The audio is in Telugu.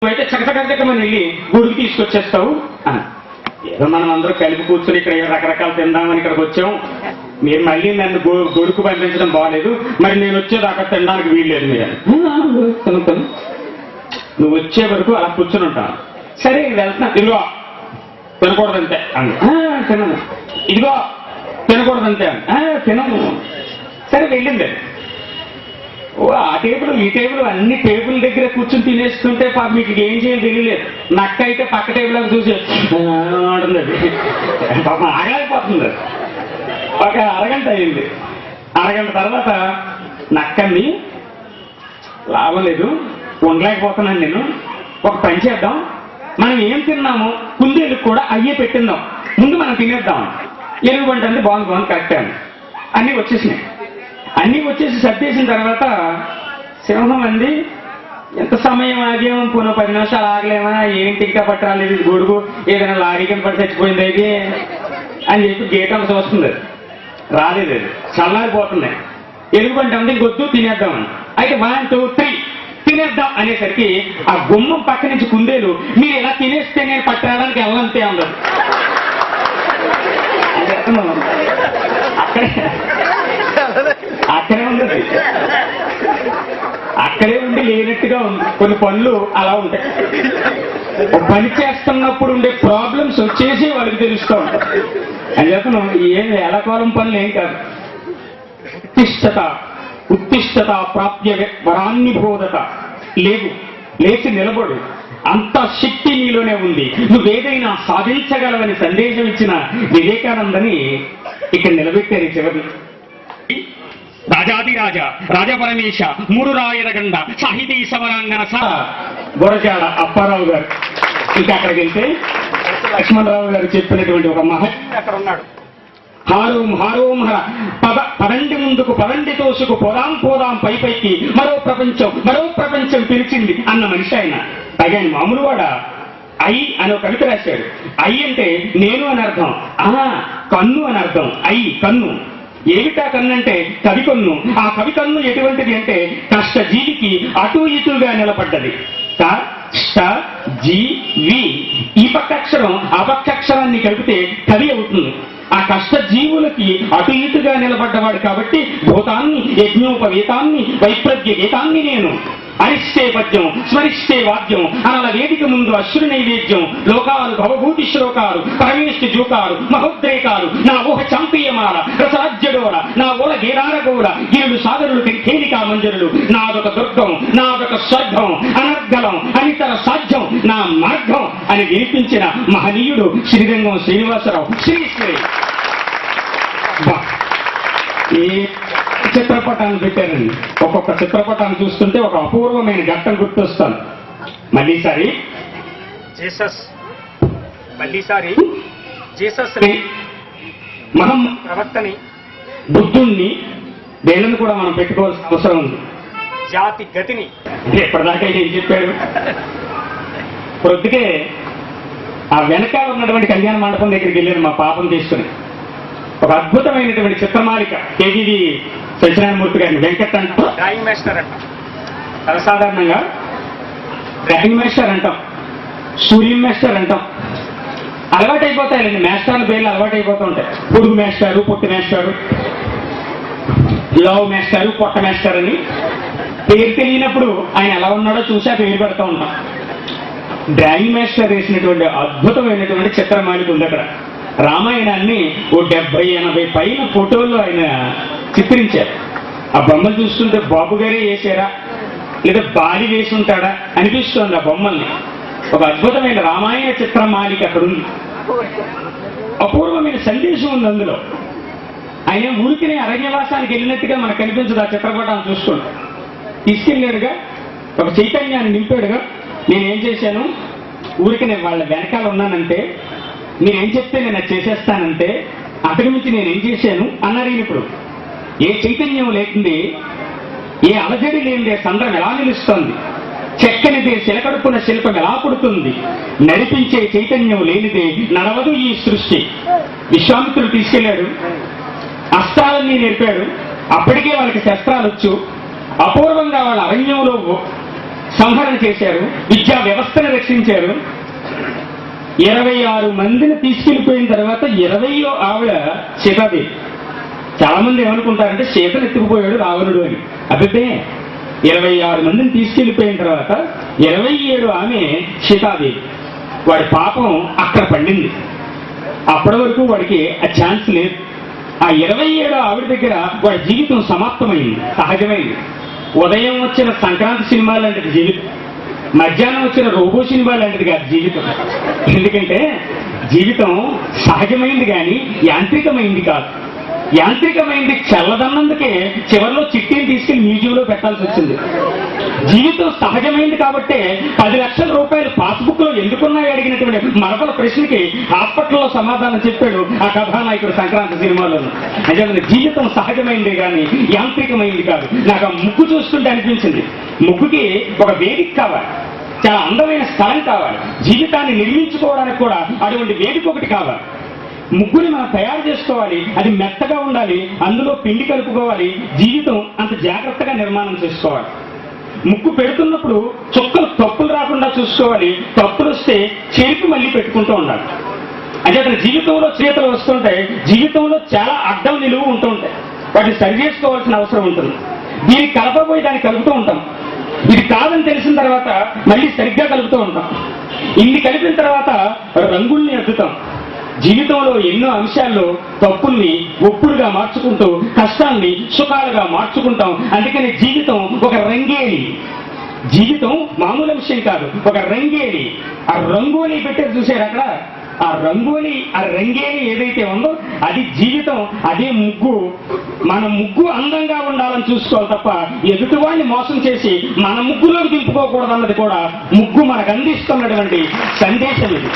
నువ్వైతే చకచకచకమని వెళ్ళి గుడికి తీసుకొచ్చేస్తావు అని. ఏదో మనం అందరూ కలిపి కూర్చొని ఇక్కడ రకరకాలు తిందామని ఇక్కడికి వచ్చాం, మీరు మళ్ళీ నన్ను గొడుకు పంపించడం బాగాలేదు, మరి నేను వచ్చేదాకా తినడానికి వీల్లేదు మీరు. తినుతాను, నువ్వు వచ్చే వరకు అలా కూర్చొని ఉంటాను. సరే వెళ్తున్నా, ఇదిగో తినకూడదంతే అని. తినను. ఇదిగో తినకూడదంతే అని. తినను. సరే వెళ్ళింది. ఓ ఆ టేబుల్ ఈ టేబుల్ అన్ని టేబుల్ దగ్గర కూర్చొని తినేస్తుంటే పాప మీకు ఏం చేయాలి తెలియలేదు. నక్క అయితే పక్క టేబుల్ అని చూసి అంటుంది, పాప ఆగలేకపోతుంది. ఒక అరగంట అయింది. అరగంట తర్వాత నక్కని లాభం లేదు, ఉండలేకపోతున్నాను నేను, ఒక పని చేద్దాం, మనం ఏం తిన్నామో కుందేలకు కూడా అయ్యే పెట్టిందాం, ముందు మనం తినేద్దాం. ఎలుగుబంటి బాగుంది కరెక్టే అని అన్నీ వచ్చేసినాయి. అన్నీ వచ్చేసి సర్దేసిన తర్వాత సింహం అంది, ఎంత సమయం ఆగాం, పోను 10 నిమిషాలు ఆగలేమా, ఏంటి ఇంకా పట్టాలేదు గొడుగు, ఏదైనా లారీ కింద పడి చచ్చిపోయింది అయితే అని చెప్పి గేట్ అంత చూస్తుంది. రాలేదు, అది చల్లారిపోతున్నాయి. ఎలుగుబంటి అంది గొద్దు తినేద్దామని. అయితే 1 2 3 తినేద్దాం అనేసరికి ఆ గుమ్మం పక్క నుంచి కుందేలు, మీరు ఎలా తినేస్తే నేను పట్టడానికి వెళ్ళంతే అందరు. అక్కడే ఉంది, అక్కడే ఉండి లేనట్టుగా ఉంది. కొన్ని పనులు అలా ఉంటాయి. పని చేస్తున్నప్పుడు ఉండే ప్రాబ్లమ్స్ వచ్చేసి వాళ్ళకి తెలుస్తూ ఉంటాయి. అని చెప్తున్నాం, ఏం వేళకాలం పనులు ఏం కాదు. ఉత్తిష్టత ప్రాప్య వరాన్ని బోధత, లేవు, లేచి నిలబడు, అంత శక్తి నీలోనే ఉంది, నువ్వేదైనా సాధించగలవని సందేశం ఇచ్చిన వివేకానందని ఇక్కడ నిలబెట్టారు. చివరి రాజాదిరాజ రాజపరమేశ మూడు రాయరగండ సాహితీ సమరాంగన బొరజాడ అప్పారావు గారు. ఇంకా అక్కడికి వెళ్తే లక్ష్మణరావు గారు చెప్పినటువంటి ఒక మహత్యం అక్కడ ఉన్నాడు. హారోం హారోం హర పదండి ముందుకు పదండి తోసుకు పోదాం పోదాం పైకి మరో ప్రపంచం పిలిచింది అన్న మనిషి ఆయన. పైగా ఆయన మామూలు వాడా. ఐ అని ఒక కవిత రాశాడు. ఐ అంటే నేను అని అర్థం, కన్ను అని అర్థం. ఐ కన్ను. ఏమిటా కన్ను అంటే కవి కన్ను. ఆ కవి కన్ను ఎటువంటిది అంటే కష్టజీవికి అటు ఇటుగా నిలబడ్డది. జీ వి ఈ పక్కక్షరం ఆ పక్కక్షరాన్ని కలిపితే కవి అవుతుంది. ఆ కష్టజీవులకి అటు ఇటుగా నిలబడ్డవాడు కాబట్టి భూతాన్ని యజ్ఞోపవేతాన్ని వైప్రజ్ఞ గీతాన్ని నేను అరిష్టే పద్యం స్మరిష్టే వాద్యం అనల వేదిక ముందు అశ్రు నైవేద్యం లోకాలు భవభూతి శ్లోకాలు పరమేష్టి జోకాలు మహోద్రేకాలు నా ఊహ చంపీయమాల రసరాజ్యడోర నా ఊల గేరారగోడ గిరులు సాగరులు తేలికా మంజరులు నాదొక దుర్గం నాదొక స్వర్గం అనర్గలం అనితర సాధ్యం నా మార్గం అని వినిపించిన మహనీయుడు శ్రీరంగం శ్రీనివాసరావు శ్రీశ్రీ. ఏ చిత్రపటాన్ని పెట్టారండి. ఒక్కొక్క చిత్రపటాన్ని చూస్తుంటే ఒక అపూర్వమైన ఘట్టం గుర్తొస్తాను. మళ్ళీసారి జీసస్ మనం ప్రవక్తని బుద్ధుణ్ణి వీళ్ళని కూడా మనం పెట్టుకోవాల్సిన అవసరం ఉంది. జాతి గతిని ఎప్పటిదాకా ఏం చెప్పాడు. ప్రొద్దుకే ఆ వెనకాల ఉన్నటువంటి కళ్యాణ మండపం దగ్గరికి వెళ్ళాను మా పాపం తీసుకుని. ఒక అద్భుతమైనటువంటి చిత్రమాలిక కేజీవి సత్యనారాయణమూర్తి గారిని వెంకట్ అంటాం, డ్రాయింగ్ మాస్టర్ అంటాం. సర్వసాధారణంగా డ్రాయింగ్ మాస్టర్ అంటాం, సూర్యం మాస్టర్ అంటాం. అలవాటైపోతాయండి మాస్టర్ల పేర్లు అలవాటైపోతూ ఉంటాయి. పొడుగు మాస్టారు, పొట్టి మాస్టారు, లావు మాస్టారు, పొట్ట మాస్టర్ అని పేరు తెలియనప్పుడు ఆయన ఎలా ఉన్నాడో చూసి ఆ పేరు పెడతా ఉంటాం. డ్రాయింగ్ మాస్టర్ వేసినటువంటి అద్భుతమైనటువంటి చిత్రమాలిక ఉంది అక్కడ. రామాయణాన్ని ఓ 70-80 పైన ఫోటోల్లో ఆయన చిత్రించారు. ఆ బొమ్మలు చూస్తుంటే బాబు గారే వేసారా లేదా బాలి వేసి ఉంటాడా అనిపిస్తోంది ఆ బొమ్మల్ని. ఒక అద్భుతమైన రామాయణ చిత్రమాలిక అక్కడ ఉంది. అపూర్వమైన సందేశం ఉంది అందులో. ఆయన ఊరికినే అరణ్యవాసానికి వెళ్ళినట్టుగా మనకు కనిపించదు ఆ చిత్రపటాన్ని చూస్తుంటే. తీసుకెళ్ళాడుగా, ఒక చైతన్యాన్ని నింపాడుగా. నేనేం చేశాను, ఊరికినే వాళ్ళ వెనకాల ఉన్నానంటే, నేనేం చెప్తే నేను అది చేసేస్తానంటే, అంతకు మించి నేనేం చేశాను అన్నారు ఈయన. ఇప్పుడు ఏ చైతన్యం లేకుంది, ఏ అలజడి లేనిదే సంద్రం ఎలా నిలుస్తోంది, చెక్కనిదే శిలకడుపున శిల్పం ఎలా పుడుతుంది, నడిపించే చైతన్యం లేనిదే నడవదు ఈ సృష్టి. విశ్వామిత్రుడు తీసుకెళ్లాడు, అస్త్రాలన్నీ నేర్పాడు. అప్పటికే వాళ్ళకి శస్త్రాలు వచ్చు. అపూర్వంగా వాళ్ళ అరణ్యంలో సంహరణ చేశారు, విద్యా వ్యవస్థను రక్షించారు. 26 మందిని తీసుకెళ్లిపోయిన తర్వాత 20వ ఆవిడ సీతాదేవి. చాలా మంది ఏమనుకుంటారంటే సీతను ఎత్తుకుపోయాడు రావణుడు అని. అభిపే 26 మందిని తీసుకెళ్లిపోయిన తర్వాత 27 ఆమె సీతాదేవి. వాడి పాపం అక్కడ పండింది. అప్పటి వరకు వాడికి ఆ ఛాన్స్ లేదు. ఆ 27 ఆవిడ దగ్గర వాడి జీవితం సమాప్తమైంది, సహజమైంది. ఉదయం వచ్చిన సంక్రాంతి సినిమా లాంటిది జీవితం, మధ్యాహ్నం వచ్చిన రోబో సినిమా లాంటిది కాదు జీవితం. ఎందుకంటే జీవితం సహజమైంది కానీ యాంత్రికమైంది కాదు. యాంత్రికమైంది చల్లదన్నందుకే చివరిలో చిట్టీని తీసుకెళ్లి మ్యూజియంలో పెట్టాల్సి వచ్చింది. జీవితం సహజమైంది కాబట్టే 10 లక్షల రూపాయలు పాస్బుక్ లో ఎందుకున్నాయి అడిగినటువంటి మరొకల ప్రశ్నకి హాస్పిటల్లో సమాధానం చెప్పాడు ఆ కథానాయకుడు సంక్రాంతి సినిమాలోను. నిజంగా జీవితం సహజమైంది కానీ యాంత్రికమైంది కాదు. నాకు ఆ ముగ్గు చూస్తుంటే అనిపించింది, ముగ్గుకి ఒక వేదిక కావాలి, చాలా అందమైన స్థలం కావాలి, జీవితాన్ని నిర్మించుకోవడానికి కూడా అటువంటి వేదిక ఒకటి కావాలి. ముగ్గుని మనం తయారు చేసుకోవాలి, అది మెత్తగా ఉండాలి, అందులో పిండి కలుపుకోవాలి, జీవితం అంత జాగ్రత్తగా నిర్మాణం చేసుకోవాలి. ముగ్గు పెడుతున్నప్పుడు చుక్కలు తప్పులు రాకుండా చూసుకోవాలి, తప్పులు వస్తే చెరిపి మళ్ళీ పెట్టుకుంటూ ఉండాలి. అంటే అతని జీవితంలో చేతులు వస్తుంటాయి, జీవితంలో చాలా అడ్డం నిలువు ఉంటూ ఉంటాయి, వాటిని సరి చేసుకోవాల్సిన అవసరం ఉంటుంది. దీనికి కలపబోయి దాన్ని కలుపుతూ ఉంటాం, ఇది కాదని తెలిసిన తర్వాత మళ్ళీ సరిగ్గా కలుపుతూ ఉంటాం. ఇన్ని కలిపిన తర్వాత రంగుల్ని అద్దుతాం. జీవితంలో ఎన్నో అంశాల్లో తప్పుల్ని ఒప్పుడుగా మార్చుకుంటూ కష్టాన్ని సుఖాలుగా మార్చుకుంటాం. అందుకని జీవితం ఒక రంగేలి. జీవితం మామూలు విషయం కాదు, ఒక రంగేలి. ఆ రంగోలి పెట్టేది చూసారు అక్కడ, ఆ రంగేలి ఏదైతే ఉందో అది జీవితం, అదే ముగ్గు. మన ముగ్గు అందంగా ఉండాలని చూసుకోవాలి తప్ప ఎదుటివాడిని మోసం చేసి మన ముగ్గులోకి దింపుకోకూడదన్నది కూడా ముగ్గు మనకు అందిస్తున్నటువంటి సందేశం ఇది.